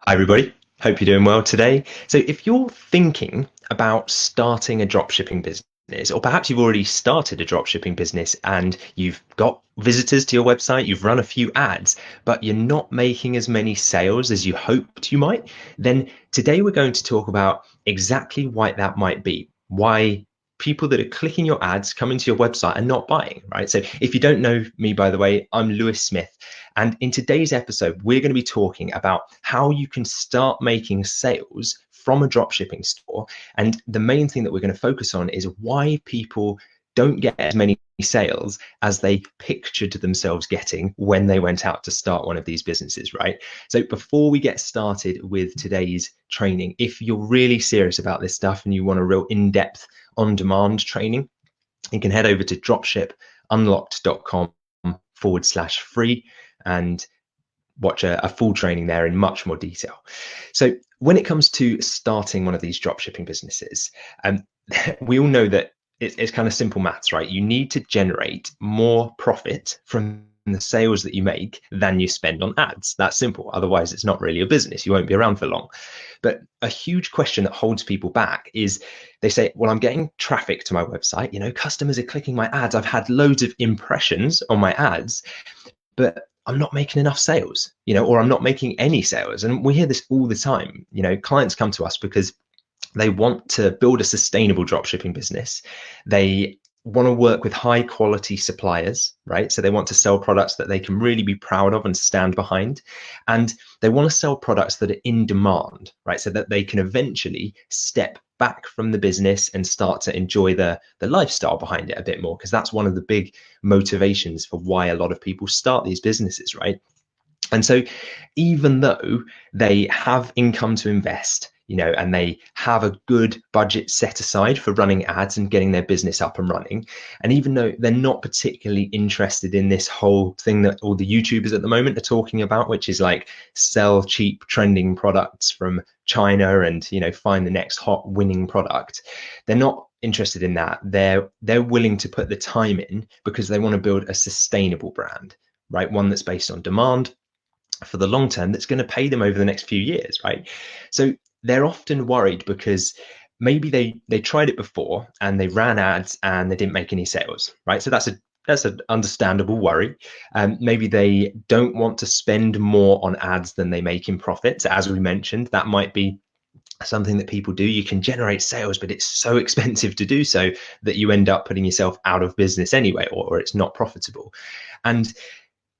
Hi, everybody. Hope you're doing well today. So, if you're thinking about starting a dropshipping business, or perhaps you've already started a dropshipping business and you've got visitors to your website, you've run a few ads, but you're not making as many sales as you hoped you might, then today we're going to talk about exactly why that might be. Why people that are clicking your ads coming to your website and not buying, right? So, if you don't know me, by the way, I'm Lewis Smith. And in today's episode, we're going to be talking about how you can start making sales from a dropshipping store. And the main thing that we're going to focus on is why people don't get as many sales as they pictured themselves getting when they went out to start one of these businesses, right? So before we get started with today's training, if you're really serious about this stuff and you want a real in-depth on-demand training, you can head over to dropshipunlocked.com/free and watch a full training there in much more detail. So when it comes to starting one of these dropshipping businesses, we all know that it's kind of simple maths, right? You need to generate more profit from the sales that you make than you spend on ads. That's simple. Otherwise, it's not really a business. You won't be around for long. But a huge question that holds people back is they say, well, I'm getting traffic to my website. Customers are clicking my ads. I've had loads of impressions on my ads, but I'm not making enough sales, or I'm not making any sales. And we hear this all the time. Clients come to us because they want to build a sustainable dropshipping business. They want to work with high quality suppliers, right? So they want to sell products that they can really be proud of and stand behind. And they want to sell products that are in demand, right? So that they can eventually step back from the business and start to enjoy the lifestyle behind it a bit more, because that's one of the big motivations for why a lot of people start these businesses, right? And so even though they have income to invest, and they have a good budget set aside for running ads and getting their business up and running, and even though they're not particularly interested in this whole thing that all the YouTubers at the moment are talking about, which is like sell cheap trending products from China and, find the next hot winning product, they're not interested in that. They're willing to put the time in because they want to build a sustainable brand, right? One that's based on demand for the long term, that's going to pay them over the next few years, right? So they're often worried because maybe they tried it before and they ran ads and they didn't make any sales, right? So that's an understandable worry. Maybe they don't want to spend more on ads than they make in profits. As we mentioned, that might be something that people do. You can generate sales, but it's so expensive to do so that you end up putting yourself out of business anyway, or it's not profitable. And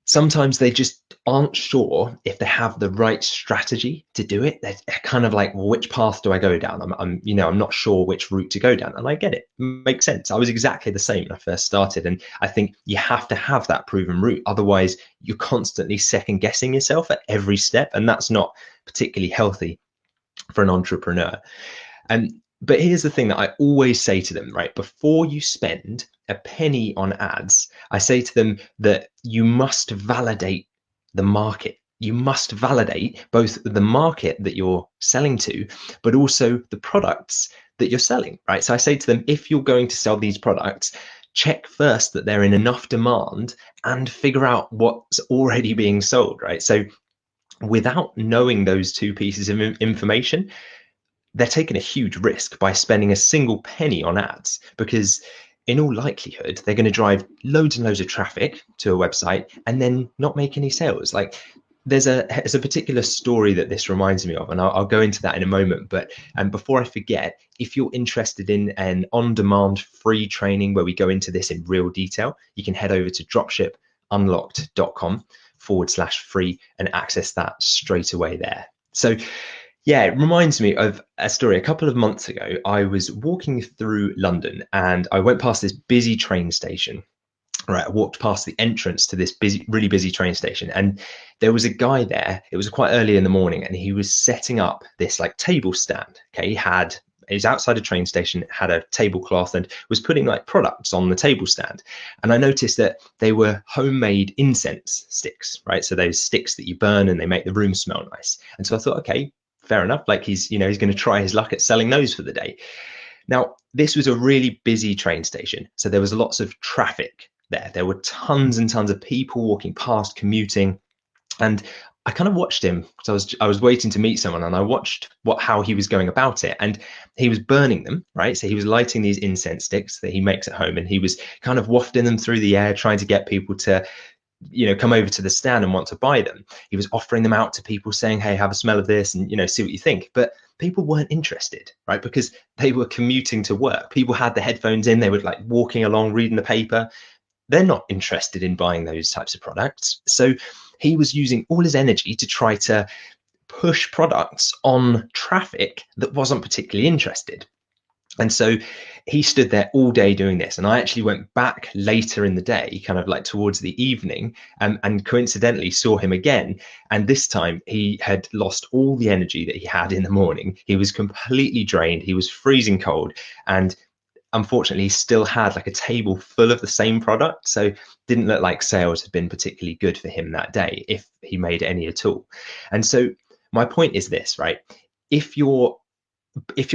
sometimes they just aren't sure if they have the right strategy to do it. They're kind of like, well, which path do I go down? I'm not sure which route to go down. And I get it. Makes sense. I was exactly the same when I first started. And I think you have to have that proven route. Otherwise, you're constantly second guessing yourself at every step. And that's not particularly healthy for an entrepreneur. And but here's the thing that I always say to them, right? Before you spend a penny on ads, I say to them that you must validate the market. You must validate both the market that you're selling to, but also the products that you're selling, right? So I say to them, if you're going to sell these products, check first that they're in enough demand and figure out what's already being sold, right? So without knowing those two pieces of information, they're taking a huge risk by spending a single penny on ads, because in all likelihood they're going to drive loads and loads of traffic to a website and then not make any sales. Like there's a particular story that this reminds me of, and I'll go into that in a moment. But before I forget, if you're interested in an on-demand free training where we go into this in real detail, you can head over to dropshipunlocked.com/free and access that straight away there. So yeah, it reminds me of a story. A couple of months ago, I was walking through London and I went past this busy train station. Right, I walked past the entrance to this really busy train station, and there was a guy there. It was quite early in the morning, and he was setting up this like table stand. Okay, he was outside a train station, had a tablecloth, and was putting like products on the table stand. And I noticed that they were homemade incense sticks, right? So those sticks that you burn and they make the room smell nice. And so I thought, okay, fair enough. Like he's going to try his luck at selling those for the day. Now, this was a really busy train station, so there was lots of traffic there. There were tons and tons of people walking past, commuting, and I kind of watched him because I was waiting to meet someone, and I watched how he was going about it, and he was burning them, right? So he was lighting these incense sticks that he makes at home, and he was kind of wafting them through the air, trying to get people to come over to the stand and want to buy them. He was offering them out to people, saying, hey, have a smell of this and see what you think. But people weren't interested, right? Because they were commuting to work. People had the headphones in, they were like walking along reading the paper. They're not interested in buying those types of products. So he was using all his energy to try to push products on traffic that wasn't particularly interested. And so he stood there all day doing this. And I actually went back later in the day, kind of like towards the evening, and coincidentally saw him again. And this time he had lost all the energy that he had in the morning. He was completely drained. He was freezing cold. And unfortunately, he still had like a table full of the same product. So didn't look like sales had been particularly good for him that day, if he made any at all. And so my point is this, right? If you're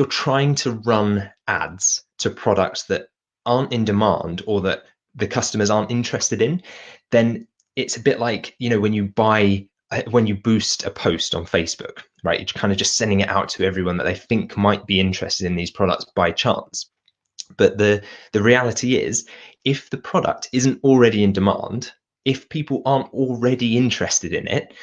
trying to run ads to products that aren't in demand or that the customers aren't interested in, then it's a bit like, when you boost a post on Facebook, right? You're kind of just sending it out to everyone that they think might be interested in these products by chance. But the reality is, if the product isn't already in demand, if people aren't already interested in it,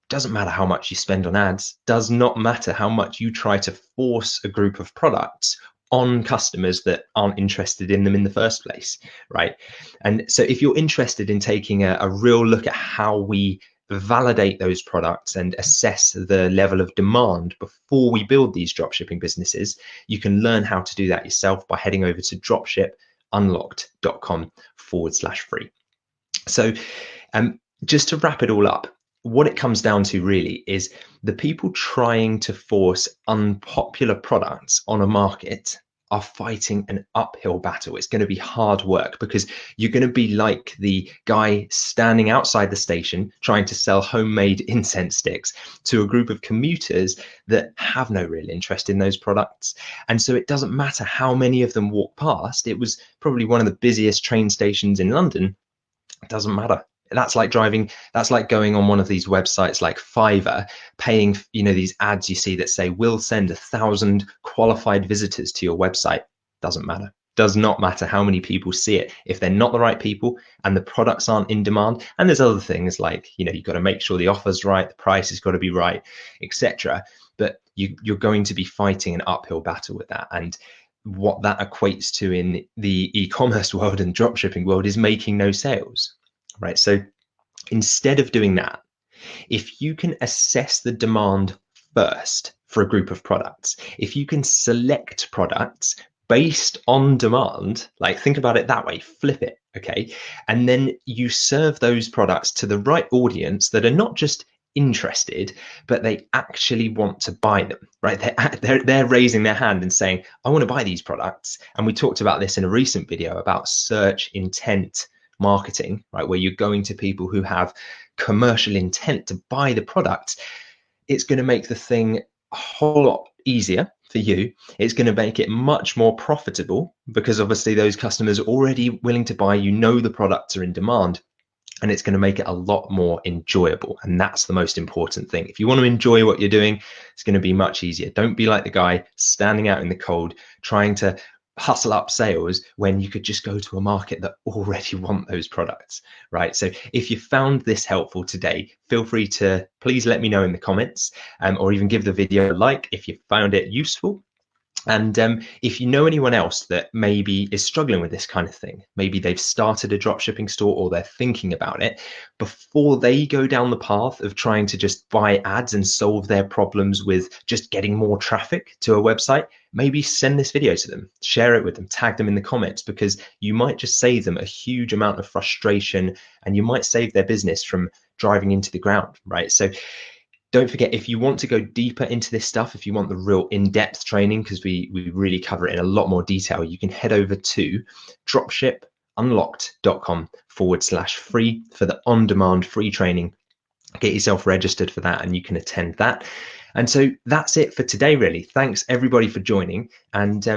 doesn't matter how much you spend on ads, does not matter how much you try to force a group of products on customers that aren't interested in them in the first place, right? And so if you're interested in taking a real look at how we validate those products and assess the level of demand before we build these dropshipping businesses, you can learn how to do that yourself by heading over to dropshipunlocked.com/free. So just to wrap it all up, what it comes down to really is the people trying to force unpopular products on a market are fighting an uphill battle. It's going to be hard work because you're going to be like the guy standing outside the station trying to sell homemade incense sticks to a group of commuters that have no real interest in those products. And so it doesn't matter how many of them walk past. It was probably one of the busiest train stations in London. It doesn't matter. That's like going on one of these websites like Fiverr, paying, these ads you see that say, we'll send 1,000 qualified visitors to your website. Doesn't matter. Does not matter how many people see it. If they're not the right people and the products aren't in demand, and there's other things like, you've got to make sure the offer's right, the price has got to be right, etc. But you're going to be fighting an uphill battle with that. And what that equates to in the e-commerce world and dropshipping world is making no sales. Right. So instead of doing that, if you can assess the demand first for a group of products, if you can select products based on demand, like think about it that way, flip it. Okay. And then you serve those products to the right audience that are not just interested, but they actually want to buy them, right? They're raising their hand and saying, I want to buy these products. And we talked about this in a recent video about search intent marketing, right? Where you're going to people who have commercial intent to buy the product. It's going to make the thing a whole lot easier for you. It's going to make it much more profitable because obviously those customers are already willing to buy, the products are in demand, and it's going to make it a lot more enjoyable. And that's the most important thing. If you want to enjoy what you're doing, it's going to be much easier. Don't be like the guy standing out in the cold trying to hustle up sales when you could just go to a market that already want those products, right? So if you found this helpful today, feel free to please let me know in the comments, or even give the video a like if you found it useful. And if you know anyone else that maybe is struggling with this kind of thing, maybe they've started a dropshipping store or they're thinking about it, before they go down the path of trying to just buy ads and solve their problems with just getting more traffic to a website, maybe send this video to them, share it with them, tag them in the comments, because you might just save them a huge amount of frustration and you might save their business from driving into the ground, right? So don't forget, if you want to go deeper into this stuff, if you want the real in-depth training, because we really cover it in a lot more detail, you can head over to dropshipunlocked.com/free for the on-demand free training. Get yourself registered for that and you can attend that. And so that's it for today, really. Thanks everybody for joining. And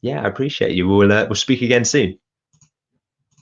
yeah, I appreciate you. We'll speak again soon.